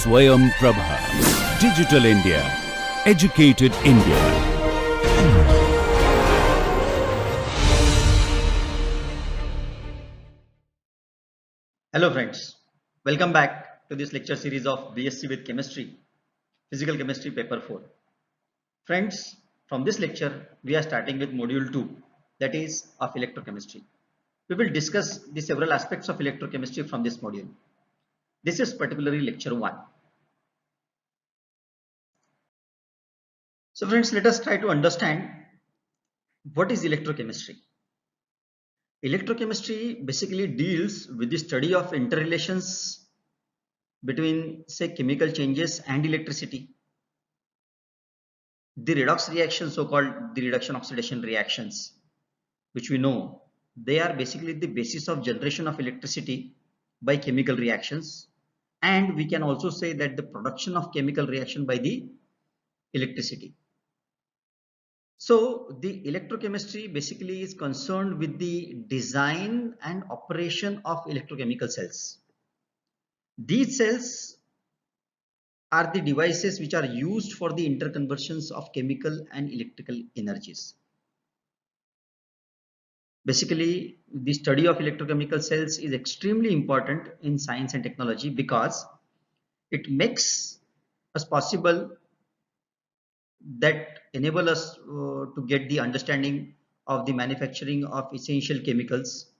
Swayam Prabha. Digital India. Educated India. Hello friends, welcome back to this lecture series of BSc with Chemistry, Physical Chemistry Paper 4. Friends, from this lecture we are starting with module 2, that is of electrochemistry. We will discuss the several aspects of electrochemistry from this module. This is particularly lecture 1. So friends, let us try to understand what is electrochemistry. Electrochemistry basically deals with the study of interrelations between, say, chemical changes and electricity. The redox reactions, so-called the reduction oxidation reactions, which we know, they are basically the basis of generation of electricity by chemical reactions, and we can also say that the production of chemical reaction by the electricity. So the electrochemistry basically is concerned with the design and operation of electrochemical cells. These cells are the devices which are used for the interconversions of chemical and electrical energies. Basically, the study of electrochemical cells is extremely important in science and technology because it makes us possible that enable us to get the understanding of the manufacturing of essential chemicals.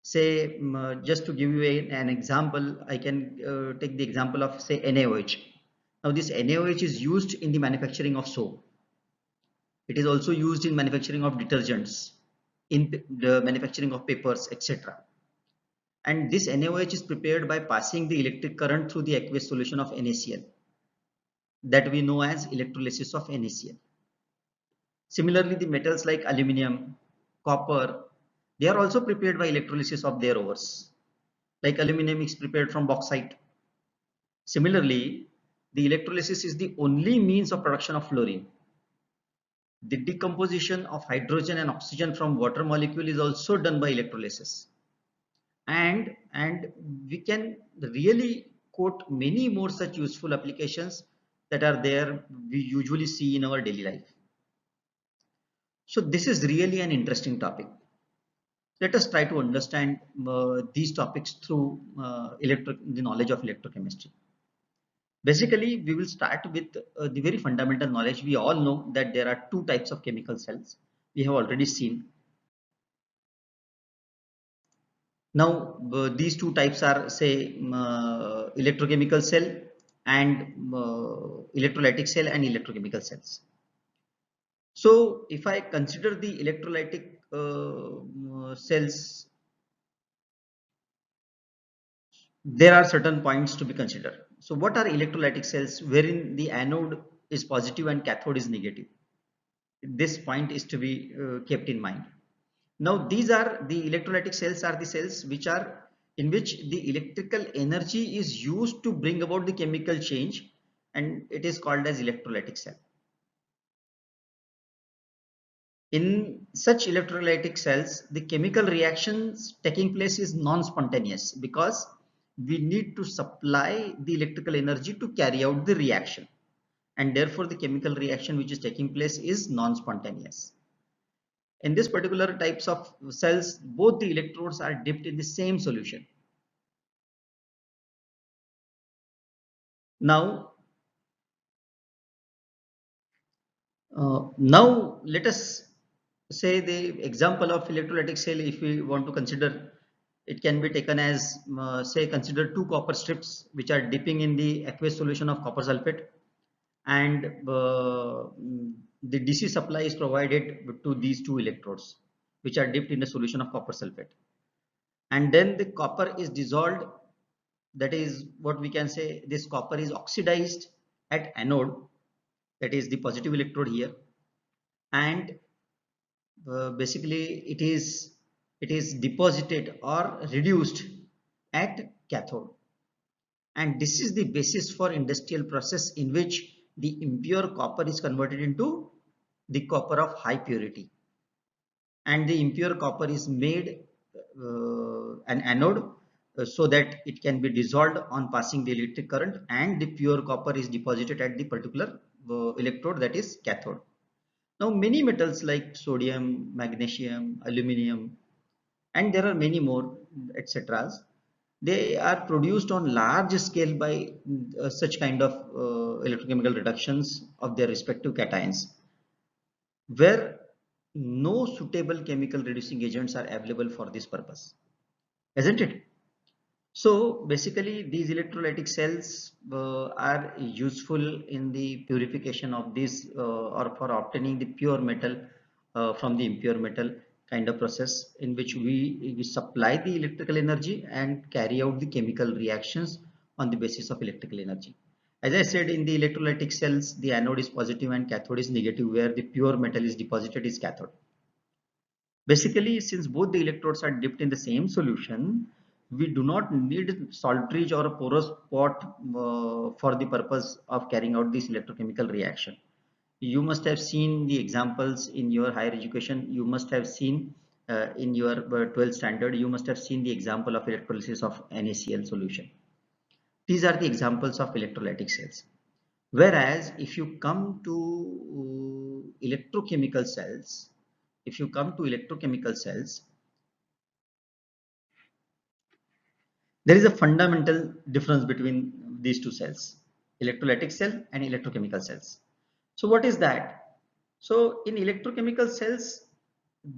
Say, just to give you an example, I can take the example of, say, NaOH. Now, this NaOH is used in the manufacturing of soap. It is also used in manufacturing of detergents, in the manufacturing of papers, etc. And this NaOH is prepared by passing the electric current through the aqueous solution of NaCl, that we know as electrolysis of NaCl. Similarly, the metals like aluminium, copper, they are also prepared by electrolysis of their ores. Like aluminium is prepared from bauxite. Similarly, the electrolysis is the only means of production of fluorine. The decomposition of hydrogen and oxygen from water molecule is also done by electrolysis. And we can really quote many more such useful applications that are there we usually see in our daily life. So this is really an interesting topic. Let us try to understand these topics through the knowledge of electrochemistry. Basically, we will start with the very fundamental knowledge. We all know that there are two types of chemical cells. We have already seen. Now, these two types are, say, electrochemical cell and electrolytic cell and electrochemical cells. So, if I consider the electrolytic cells, there are certain points to be considered. So, what are electrolytic cells wherein the anode is positive and cathode is negative? This point is to be kept in mind. Now, these are the electrolytic cells are the cells which are in which the electrical energy is used to bring about the chemical change, and it is called as electrolytic cell. In such electrolytic cells, the chemical reactions taking place is non-spontaneous because we need to supply the electrical energy to carry out the reaction, and therefore the chemical reaction which is taking place is non-spontaneous. In this particular types of cells, both the electrodes are dipped in the same solution. Now, let us say the example of electrolytic cell. If we want to consider, it can be taken as say consider two copper strips which are dipping in the aqueous solution of copper sulfate, and the DC supply is provided to these two electrodes which are dipped in a solution of copper sulfate, and then the copper is dissolved. That is what we can say, this copper is oxidized at anode, that is the positive electrode here, and basically it is deposited or reduced at cathode, and this is the basis for industrial process in which the impure copper is converted into the copper of high purity, and the impure copper is made an anode so that it can be dissolved on passing the electric current, and the pure copper is deposited at the particular electrode, that is cathode. Now many metals like sodium, magnesium, aluminum, and there are many more, etc. They are produced on large scale by such kind of electrochemical reductions of their respective cations, where no suitable chemical reducing agents are available for this purpose, isn't it? So basically these electrolytic cells are useful in the purification of this or for obtaining the pure metal from the impure metal kind of process, in which we supply the electrical energy and carry out the chemical reactions on the basis of electrical energy. As I said, in the electrolytic cells, the anode is positive and cathode is negative, where the pure metal is deposited is cathode. Basically, since both the electrodes are dipped in the same solution, we do not need saltridge or a porous pot for the purpose of carrying out this electrochemical reaction. You must have seen the examples in your higher education. You must have seen in your 12th standard, you must have seen the example of electrolysis of NaCl solution. These are the examples of electrolytic cells. Whereas if you come to electrochemical cells, there is a fundamental difference between these two cells, electrolytic cell and electrochemical cells. So what is that? So in electrochemical cells,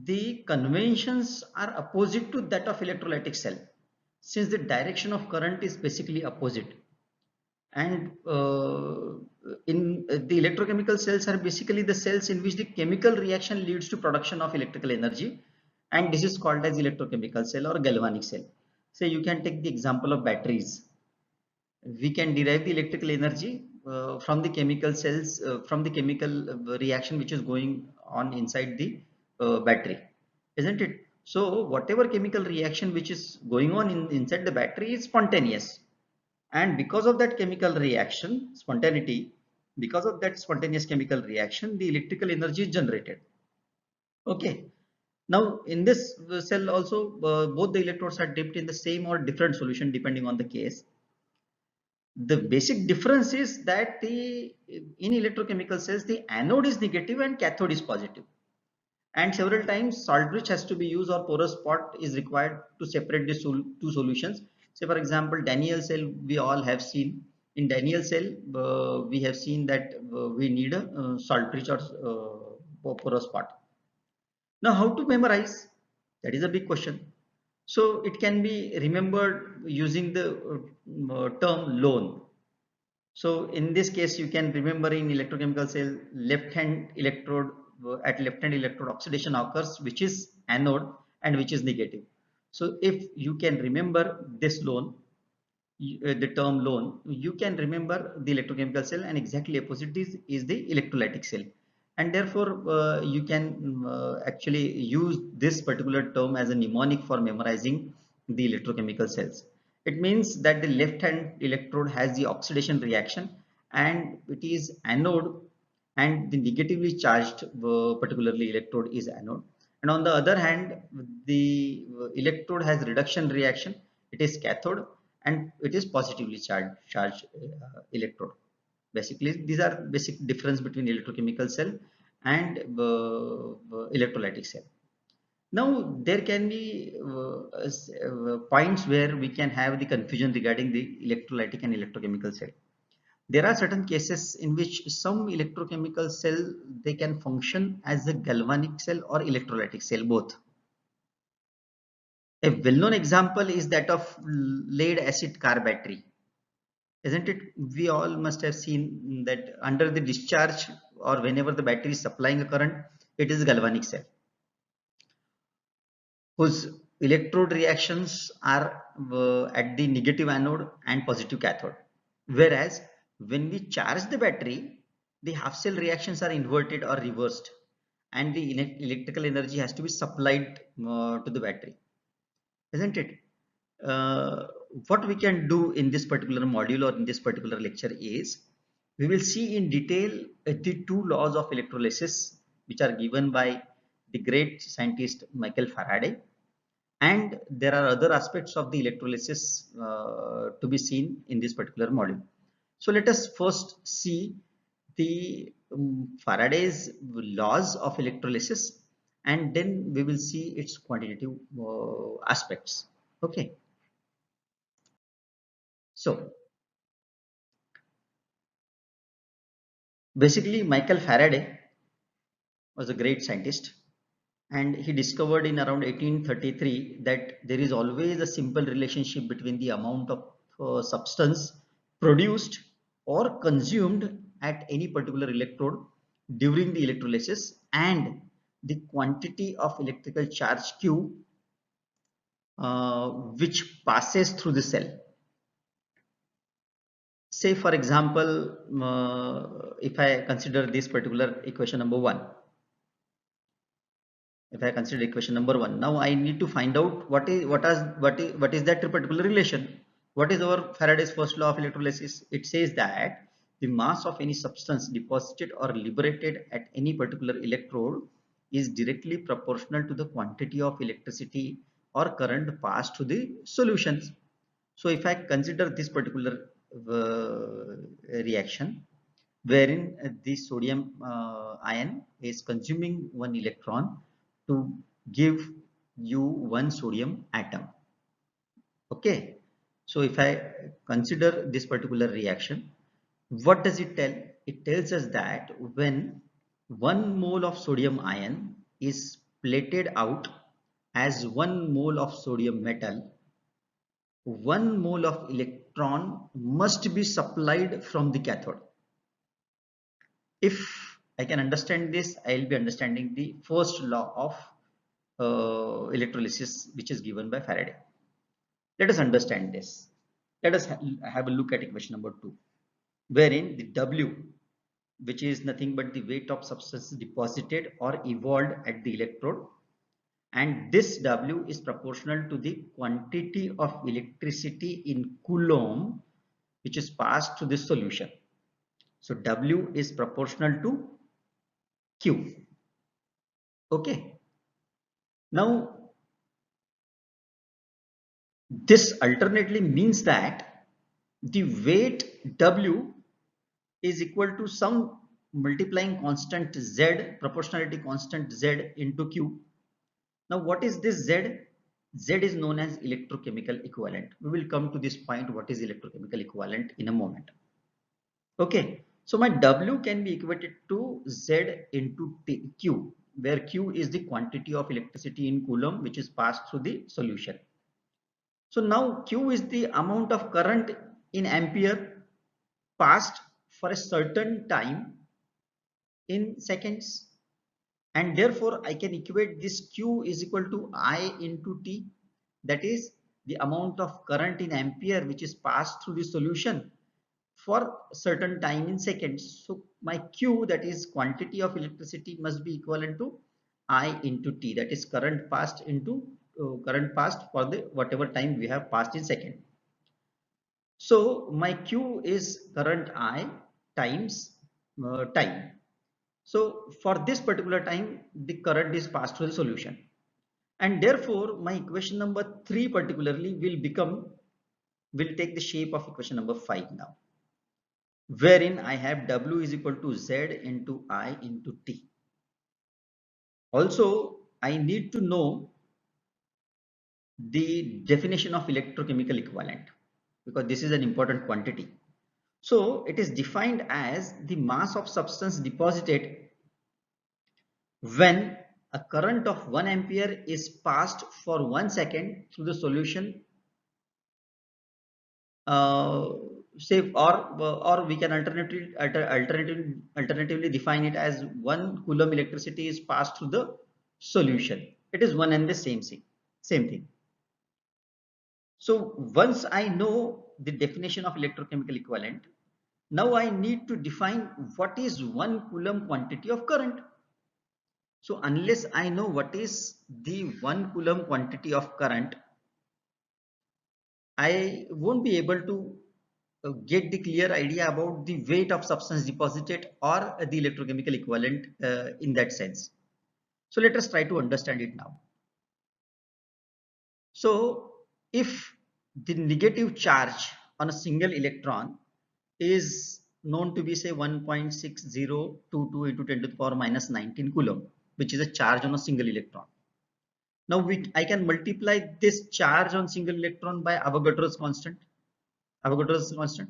the conventions are opposite to that of electrolytic cell, since the direction of current is basically opposite. And in the electrochemical cells are basically the cells in which the chemical reaction leads to production of electrical energy, and this is called as electrochemical cell or galvanic cell. So you can take the example of batteries. We can derive the electrical energy from the chemical cells, from the chemical reaction which is going on inside the battery, isn't it? So whatever chemical reaction which is going on inside the battery is spontaneous, and because of that chemical reaction spontaneity, because of that spontaneous chemical reaction, the electrical energy is generated. Okay. Now in this cell also, both the electrodes are dipped in the same or different solution depending on the case. The basic difference is that the in electrochemical cells, the anode is negative and cathode is positive, and several times saltridge has to be used or porous pot is required to separate the two solutions. Say for example, Daniel cell, we all have seen. In Daniel cell, we have seen that we need a saltridge or porous pot. Now how to memorize, that is a big question. So it can be remembered using the term lone. So in this case, you can remember in electrochemical cell, left hand electrode, at left hand electrode oxidation occurs, which is anode and which is negative. So if you can remember this lone, the term lone, you can remember the electrochemical cell, and exactly opposite is the electrolytic cell. And therefore, you can actually use this particular term as a mnemonic for memorizing the electrochemical cells. It means that the left hand electrode has the oxidation reaction and it is anode, and the negatively charged particularly electrode is anode. And on the other hand, the electrode has reduction reaction, it is cathode, and it is positively charged electrode. Basically, these are basic difference between electrochemical cell and electrolytic cell. Now there can be points where we can have the confusion regarding the electrolytic and electrochemical cell. There are certain cases in which some electrochemical cell, they can function as a galvanic cell or electrolytic cell both. A well-known example is that of lead acid car battery, isn't it? We all must have seen that under the discharge or whenever the battery is supplying a current, it is a galvanic cell whose electrode reactions are at the negative anode and positive cathode. Whereas when we charge the battery, the half cell reactions are inverted or reversed, and the electrical energy has to be supplied to the battery, isn't it? Uh, what we can do in this particular module or in this particular lecture is, we will see in detail the two laws of electrolysis which are given by the great scientist Michael Faraday, And there are other aspects of the electrolysis to be seen in this particular module. So let us first see the Faraday's laws of electrolysis, and then we will see its quantitative aspects. Okay, so basically Michael Faraday was a great scientist, and he discovered in around 1833 that there is always a simple relationship between the amount of substance produced or consumed at any particular electrode during the electrolysis and the quantity of electrical charge Q which passes through the cell. Say for example, if I consider this particular equation number 1, if I consider equation number 1, now I need to find out what is that particular relation. What is our Faraday's first law of electrolysis? It says that the mass of any substance deposited or liberated at any particular electrode is directly proportional to the quantity of electricity or current passed through the solutions. So if I consider this particular reaction, wherein the sodium ion is consuming one electron to give you one sodium atom. Okay, so if I consider this particular reaction, what does it tell? It tells us that when 1 mole of sodium ion is plated out as 1 mole of sodium metal, 1 mole of electron must be supplied from the cathode. If I can understand this, I will be understanding the first law of electrolysis, which is given by Faraday. Let us understand this. Let us have a look at equation number 2, wherein the W, which is nothing but the weight of substance deposited or evolved at the electrode, and this W is proportional to the quantity of electricity in Coulomb which is passed to this solution. So W is proportional to Q. Okay. Now this alternately means that the weight W is equal to some multiplying constant Z, proportionality constant Z into Q. Now what is this Z? Z is known as electrochemical equivalent. We will come to this point, what is electrochemical equivalent, in a moment. Okay, so my W can be equated to Z into Q, where Q is the quantity of electricity in Coulomb which is passed through the solution. So now Q is the amount of current in ampere passed for a certain time in seconds, and therefore I can equate this Q is equal to I into T, that is the amount of current in ampere which is passed through the solution for certain time in seconds. So my Q, that is quantity of electricity, must be equivalent to I into T, that is current passed into current passed for the whatever time we have passed in second. So my Q is current I times time. So for this particular time, the current is passed through the solution, and therefore my equation number 3 particularly will take the shape of equation number 5 now, wherein I have W is equal to Z into I into T. Also, I need to know the definition of electrochemical equivalent, because this is an important quantity. So it is defined as the mass of substance deposited when a current of 1 ampere is passed for 1 second through the solution, say, or we can alternatively define it as 1 coulomb electricity is passed through the solution. It is one and the same thing. So once I know the definition of electrochemical equivalent, now I need to define what is 1 coulomb quantity of current. So unless I know what is the 1 coulomb quantity of current, I won't be able to get the clear idea about the weight of substance deposited or the electrochemical equivalent in that sense. So let us try to understand it now. So if the negative charge on a single electron is known to be say 1.6022 into 10 to the power minus 19 coulomb, which is a charge on a single electron. Now I can multiply this charge on single electron by Avogadro's constant. Avogadro's constant,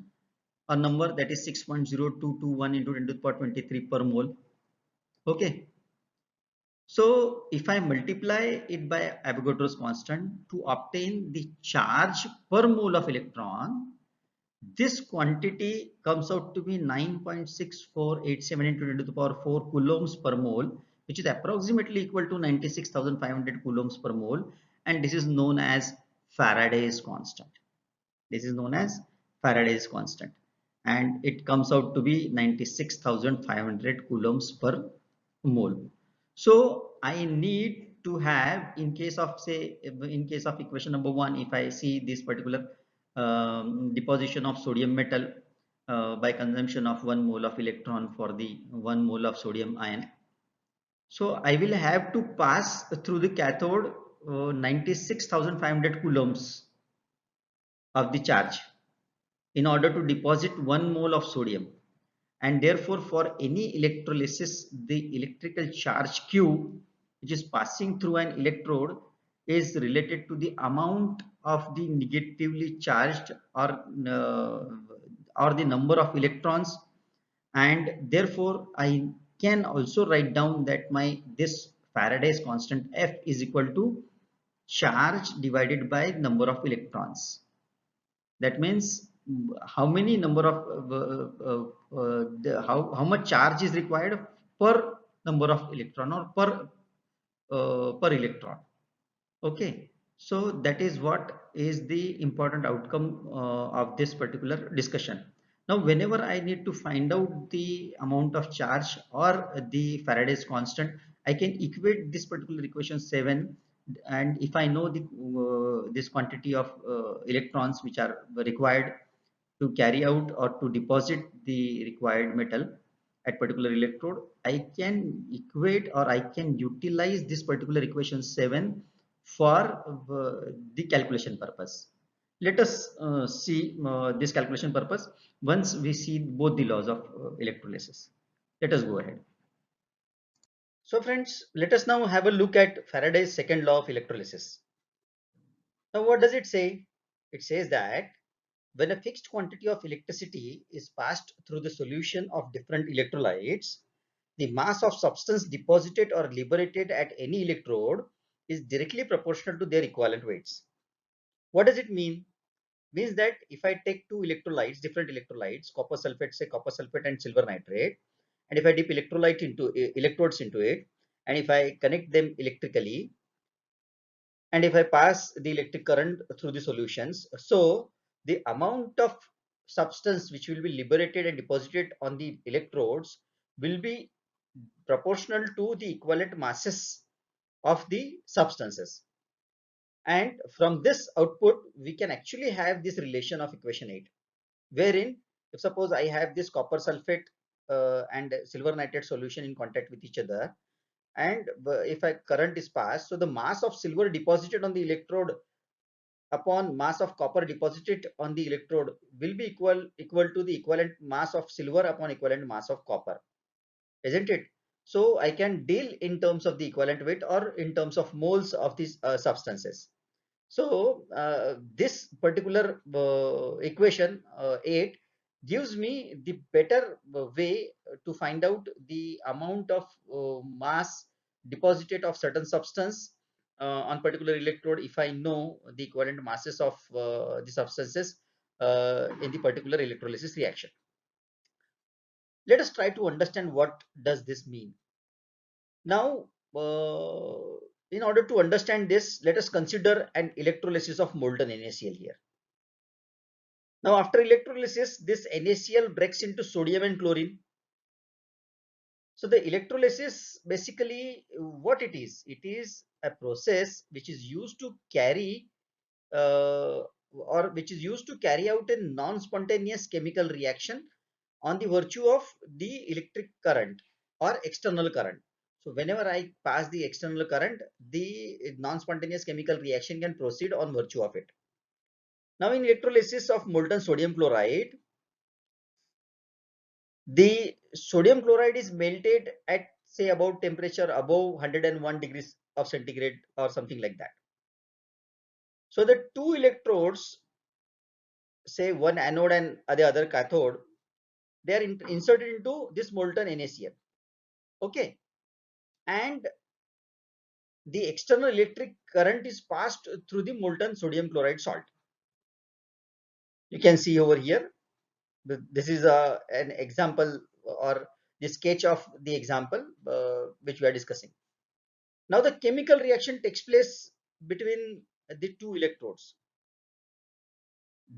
a number that is 6.0221 into 10 to the power 23 per mole. Okay. So if I multiply it by Avogadro's constant to obtain the charge per mole of electron, this quantity comes out to be 9.6487 into 10 to the power 4 coulombs per mole, which is approximately equal to 96,500 coulombs per mole, and this is known as Faraday's constant. This is known as Faraday's constant, and it comes out to be 96,500 coulombs per mole. So I need to have, in case of say, in case of equation number 1, if I see this particular deposition of sodium metal by consumption of 1 mole of electron for the 1 mole of sodium ion. So I will have to pass through the cathode 96,500 coulombs of the charge in order to deposit 1 mole of sodium, and therefore for any electrolysis the electrical charge Q which is passing through an electrode is related to the amount of the negatively charged or the number of electrons, and therefore I can also write down that my this Faraday's constant F is equal to charge divided by number of electrons. That means how many number of how much charge is required per number of electron or per electron. Okay, so that is what is the important outcome of this particular discussion. Now whenever I need to find out the amount of charge or the Faraday's constant, I can equate this particular equation 7, and if I know the this quantity of electrons which are required to carry out or to deposit the required metal at particular electrode, I can equate or I can utilize this particular equation 7 for the calculation purpose. Let us see this calculation purpose once we see both the laws of electrolysis. Let us go ahead. So friends, let us now have a look at Faraday's second law of electrolysis. Now what does it say? It says that when a fixed quantity of electricity is passed through the solution of different electrolytes, the mass of substance deposited or liberated at any electrode is directly proportional to their equivalent weights. What does it mean? Means that if I take two electrolytes, different electrolytes, copper sulfate, say copper sulfate and silver nitrate, and if I dip electrodes into it, and if I connect them electrically, and if I pass the electric current through the solutions, so the amount of substance which will be liberated and deposited on the electrodes will be proportional to the equivalent masses of the substances. And from this output we can actually have this relation of equation 8, wherein if suppose I have this copper sulfate and silver nitrate solution in contact with each other, and if a current is passed, so the mass of silver deposited on the electrode upon mass of copper deposited on the electrode will be equal to the equivalent mass of silver upon equivalent mass of copper, isn't it? So I can deal in terms of the equivalent weight or in terms of moles of these substances. So this particular equation 8 gives me the better way to find out the amount of mass deposited of certain substance on particular electrode if I know the equivalent masses of the substances in the particular electrolysis reaction. Let us try to understand what does this mean. Now, in order to understand this, let us consider an electrolysis of molten NaCl here. Now, after electrolysis, this NaCl breaks into sodium and chlorine. So, the electrolysis basically what it is a process which is used to carry which is used to carry out a non-spontaneous chemical reaction on the virtue of the electric current or external current. So whenever I pass the external current, the non-spontaneous chemical reaction can proceed on virtue of it. Now in electrolysis of molten sodium chloride, the sodium chloride is melted at say about temperature above 101 degrees of centigrade or something like that. So the two electrodes, say one anode and the other cathode, they are inserted into this molten NaCl. Okay, and the external electric current is passed through the molten sodium chloride salt. You can see over here, this is an example or the sketch of the example which we are discussing. Now the chemical reaction takes place between the two electrodes.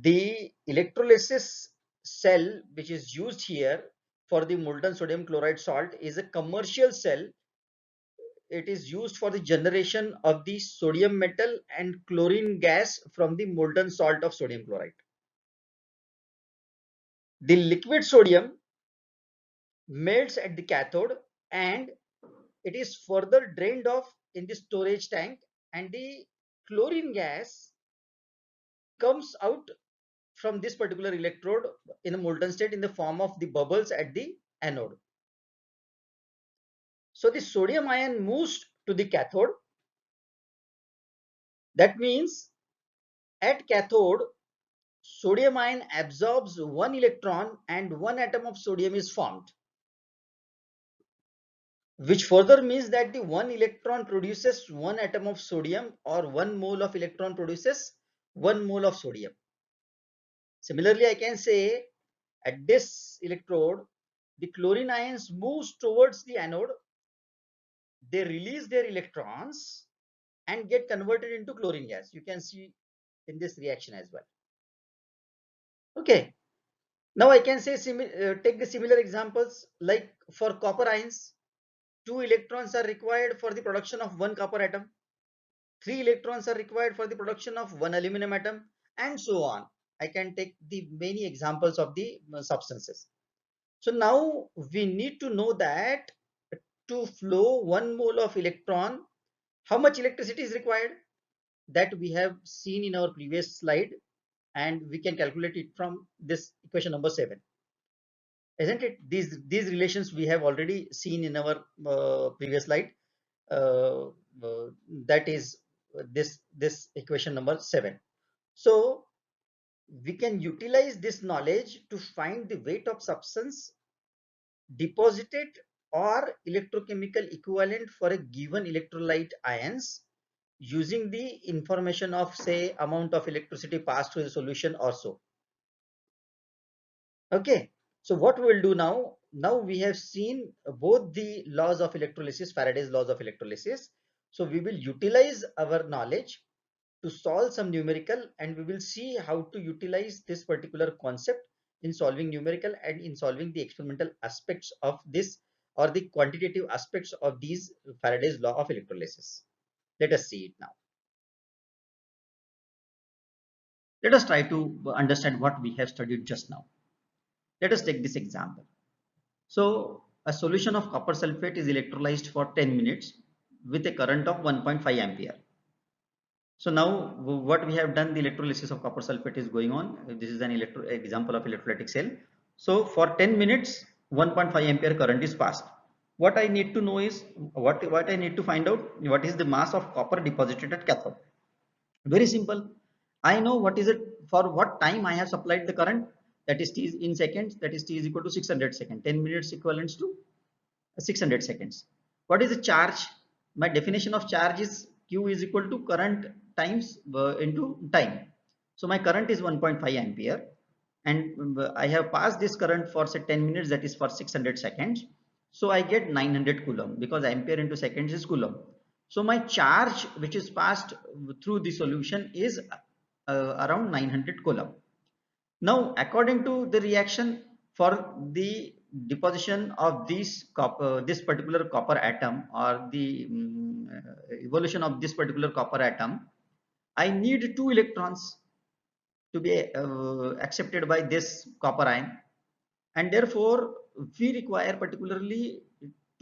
The electrolysis cell which is used here for the molten sodium chloride salt is a commercial cell. It is used for the generation of the sodium metal and chlorine gas from the molten salt of sodium chloride. The liquid sodium melts at the cathode and it is further drained off in the storage tank, and the chlorine gas comes out from this particular electrode in a molten state in the form of the bubbles at the anode. So the sodium ion moves to the cathode. That means at cathode, sodium ion absorbs one electron and one atom of sodium is formed, which further means that the one electron produces one atom of sodium, or 1 mole of electron produces 1 mole of sodium. Similarly, I can say at this electrode, the chlorine ions moves towards the anode. They release their electrons and get converted into chlorine gas. You can see in this reaction as well. Okay. Now I can say take the similar examples like for copper ions. 2 electrons are required for the production of one copper atom. 3 electrons are required for the production of one aluminum atom, and so on. I can take the many examples of the substances. So now we need to know that to flow 1 mole of electron, how much electricity is required? That we have seen in our previous slide, and we can calculate it from this equation number 7. Isn't it? These relations we have already seen in our previous slide. Uh, uh, that is this equation number 7. So we can utilize this knowledge to find the weight of substance deposited or electrochemical equivalent for a given electrolyte ions using the information of say amount of electricity passed through the solution or so. Okay, so what we will do now, we have seen both the laws of electrolysis, Faraday's laws of electrolysis. So we will utilize our knowledge to solve some numerical, and we will see how to utilize this particular concept in solving numerical and in solving the experimental aspects of this, or the quantitative aspects of these Faraday's law of electrolysis. Let us see it now. Let us try to understand what we have studied just now. Let us take this example. So a solution of copper sulfate is electrolyzed for 10 minutes with a current of 1.5 ampere. So now what we have done, the electrolysis of copper sulfate is going on. This is an example of electrolytic cell. So for 10 minutes, 1.5 ampere current is passed. What I need to know is what I need to find out, what is the mass of copper deposited at cathode. Very simple. I know what is it, for what time I have supplied the current, that is T in seconds, that is T is equal to 600 seconds. 10 minutes equivalents to 600 seconds. What is the charge? My definition of charge is Q is equal to current times into time. So my current is 1.5 ampere, and I have passed this current for say 10 minutes, that is for 600 seconds. So I get 900 coulomb, because ampere into seconds is coulomb. So my charge which is passed through the solution is around 900 coulomb. Now, according to the reaction, for the deposition of this particular copper atom, or the evolution of this particular copper atom, I need 2 electrons to be accepted by this copper ion, and therefore we require particularly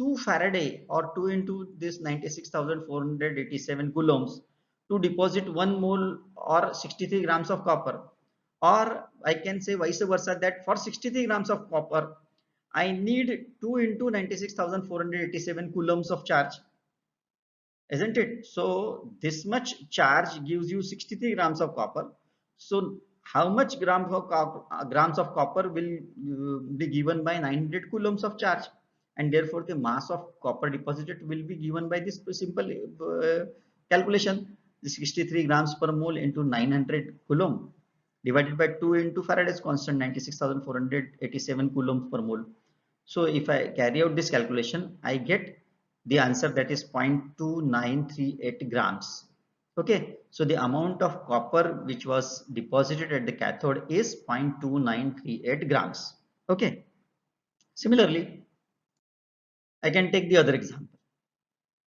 2 Faraday or 2 into this 96,487 coulombs to deposit 1 mole or 63 grams of copper. Or I can say vice versa, that for 63 grams of copper, I need 2 into 96,487 coulombs of charge, isn't it? So this much charge gives you 63 grams of copper. So how much grams of copper will be given by 900 coulombs of charge? And therefore the mass of copper deposited will be given by this simple calculation. The 63 grams per mole into 900 coulomb divided by 2 into Faraday's constant, 96,487 coulombs per mole. So if I carry out this calculation, I get the answer, that is 0.2938 grams. Okay, so the amount of copper which was deposited at the cathode is 0.2938 grams. Okay, similarly, I can take the other example.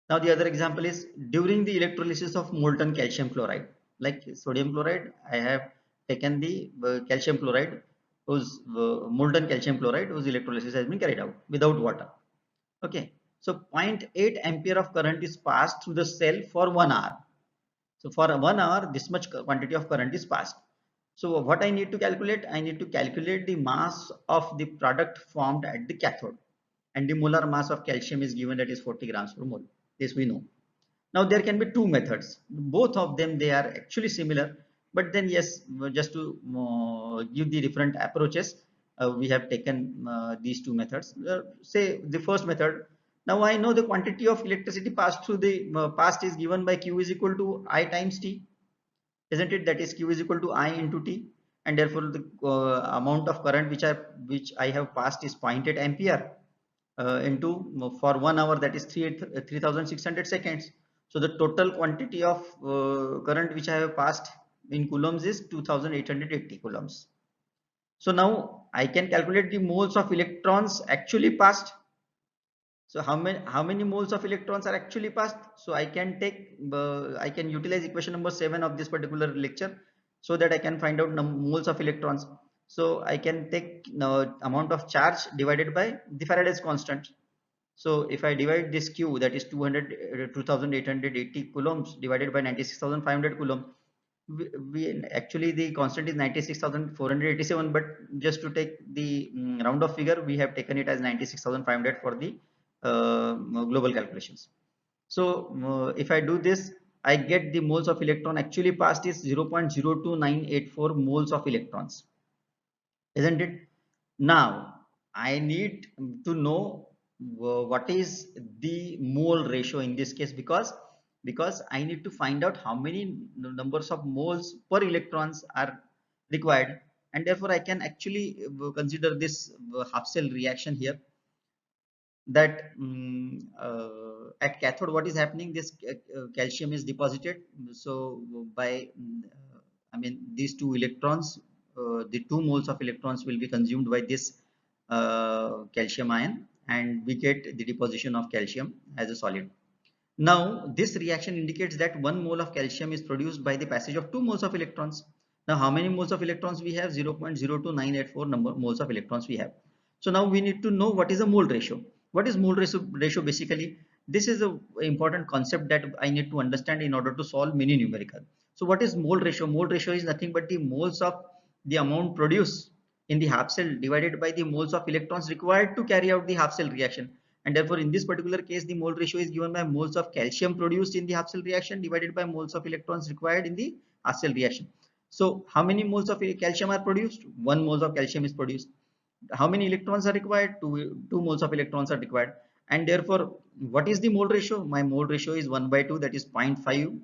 Now the other example is during the electrolysis of molten calcium chloride. Like sodium chloride, I have taken the calcium chloride whose molten calcium chloride whose electrolysis has been carried out without water. Okay, so 0.8 ampere of current is passed through the cell for 1 hour. So for 1 hour, this much quantity of current is passed. So what I need to calculate? I need to calculate the mass of the product formed at the cathode, and the molar mass of calcium is given, that is 40 grams per mole. This we know. Now there can be two methods. Both of them, they are actually similar, but then yes, just to give the different approaches, we have taken these two methods. Say the first method. Now I know the quantity of electricity passed through the passed is given by Q is equal to I times T, isn't it? That is Q is equal to I into T, and therefore the amount of current which I have passed is zero point 0.8 ampere into for 1 hour, that is 3600 seconds. So the total quantity of current which I have passed in coulombs is 2880 coulombs. So now I can calculate the moles of electrons actually passed. So how many moles of electrons are actually passed? So I can take I can utilize equation number 7 of this particular lecture, so that I can find out moles of electrons. So I can take amount of charge divided by the Faraday's constant. So if I divide this Q, that is 2880 coulombs, divided by 96,500 coulomb, actually the constant is 96,487, but just to take the round of figure, we have taken it as 96,500 for the global calculations. So if I do this, I get the moles of electron actually passed is 0.02984 moles of electrons, isn't it? Now I need to know what is the mole ratio in this case, because I need to find out how many numbers of moles per electrons are required, and therefore I can actually consider this half cell reaction here, that at cathode what is happening, this calcium is deposited. So by I mean these two electrons, the 2 moles of electrons will be consumed by this calcium ion, and we get the deposition of calcium as a solid. Now this reaction indicates that 1 mole of calcium is produced by the passage of 2 moles of electrons. Now how many moles of electrons we have? 0.02984 moles of electrons we have. So now we need to know what is a mole ratio. What is mole ratio basically? This is a important concept that I need to understand in order to solve mini numerical. So what is mole ratio? Mole ratio is nothing but the moles of the amount produced in the half cell divided by the moles of electrons required to carry out the half cell reaction. And therefore in this particular case, the mole ratio is given by moles of calcium produced in the half cell reaction divided by moles of electrons required in the half cell reaction. So how many moles of calcium are produced? 1 mole of calcium is produced. How many electrons are required? 2 moles of electrons are required, and therefore what is the mole ratio? My mole ratio is 1 by 2, that is 0.5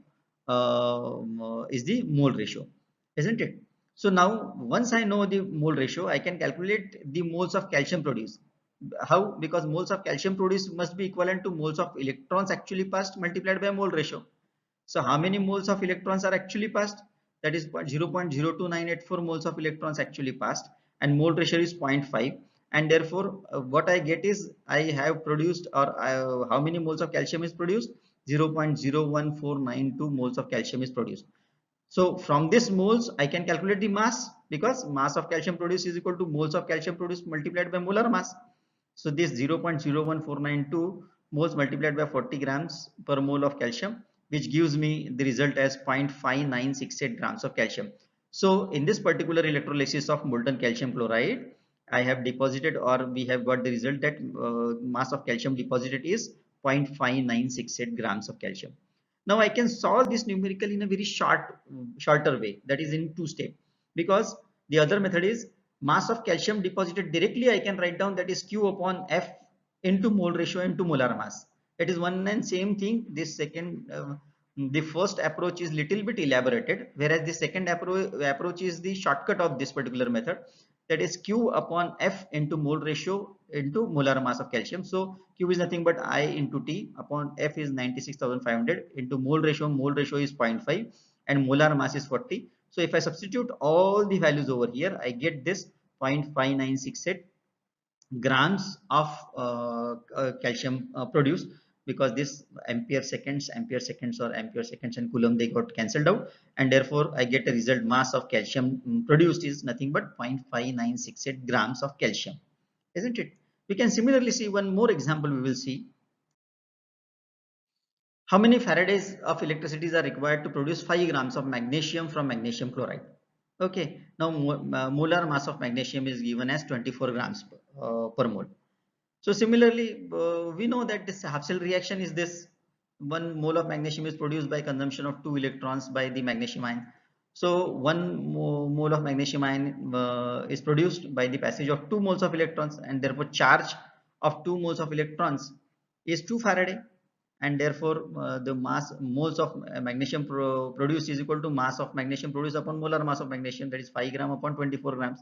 is the mole ratio, isn't it? So now once I know the mole ratio, I can calculate the moles of calcium produced. How? Because moles of calcium produced must be equivalent to moles of electrons actually passed multiplied by mole ratio. So how many moles of electrons are actually passed? That is 0.02984 moles of electrons actually passed, and mole ratio is 0.5, and therefore what I get is I have produced, or how many moles of calcium is produced? 0.01492 moles of calcium is produced. So from this moles I can calculate the mass, because mass of calcium produced is equal to moles of calcium produced multiplied by molar mass. So this 0.01492 moles multiplied by 40 grams per mole of calcium, which gives me the result as 0.5968 grams of calcium. So in this particular electrolysis of molten calcium chloride, I have deposited, or we have got the result that mass of calcium deposited is 0.5968 grams of calcium. Now I can solve this numerically in a very shorter way, that is in two steps, because the other method is mass of calcium deposited directly. I can write down that is Q upon F into mole ratio into molar mass. It is one and same thing. This second, the first approach is little bit elaborated, whereas the second approach is the shortcut of this particular method. That is Q upon F into mole ratio into molar mass of calcium. So Q is nothing but I into T upon F is 96,500 into mole ratio. Mole ratio is 0.5 and molar mass is 40. So if I substitute all the values over here, I get this 0.5968 grams of calcium produced, because this ampere seconds or ampere seconds and coulomb, they got cancelled out, and therefore I get a result mass of calcium produced is nothing but 0.5968 grams of calcium, isn't it? We can similarly see one more example. We will see how many Faradays of electricity are required to produce 5 grams of magnesium from magnesium chloride. Okay, now molar mass of magnesium is given as 24 grams per mole. So similarly, we know that this half cell reaction is this: 1 mole of magnesium is produced by consumption of 2 electrons by the magnesium ion. So 1 mole of magnesium ion is produced by the passage of 2 moles of electrons, and therefore charge of 2 moles of electrons is 2 Faraday, and therefore the mass moles of magnesium produced is equal to mass of magnesium produced upon molar mass of magnesium, that is 5 gram upon 24 grams,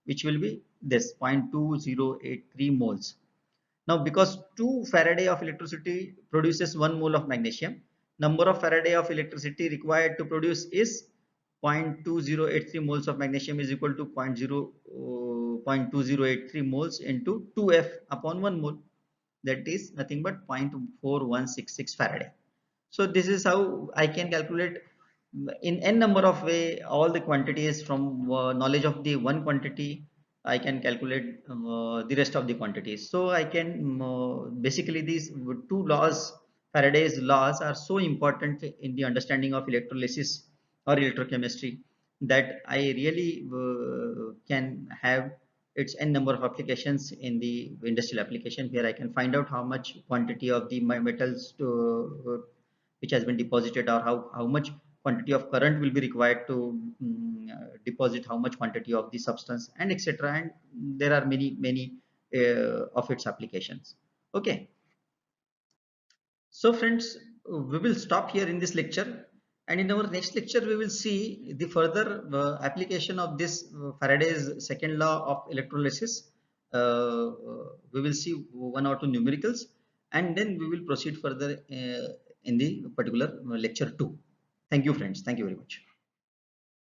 which will be this 0.2083 moles. Now because 2 Faraday of electricity produces 1 mole of magnesium, number of Faraday of electricity required to produce is 0.2083 moles of magnesium is equal to 0.2083 moles into 2F upon 1 mole, that is nothing but 0.4166 Faraday. So this is how I can calculate in n number of way all the quantities. From knowledge of the one quantity, I can calculate the rest of the quantities. So I can basically, these two laws, Faraday's laws, are so important in the understanding of electrolysis or electrochemistry, that I really can have its n number of applications in the industrial application, where I can find out how much quantity of the metals which has been deposited, or how much quantity of current will be required to deposit how much quantity of the substance, and etc. And there are many of its applications. Okay, so friends, we will stop here in this lecture, and in our next lecture we will see the further application of this Faraday's second law of electrolysis. We will see one or two numericals, and then we will proceed further in the particular lecture 2. Thank you friends, thank you very much.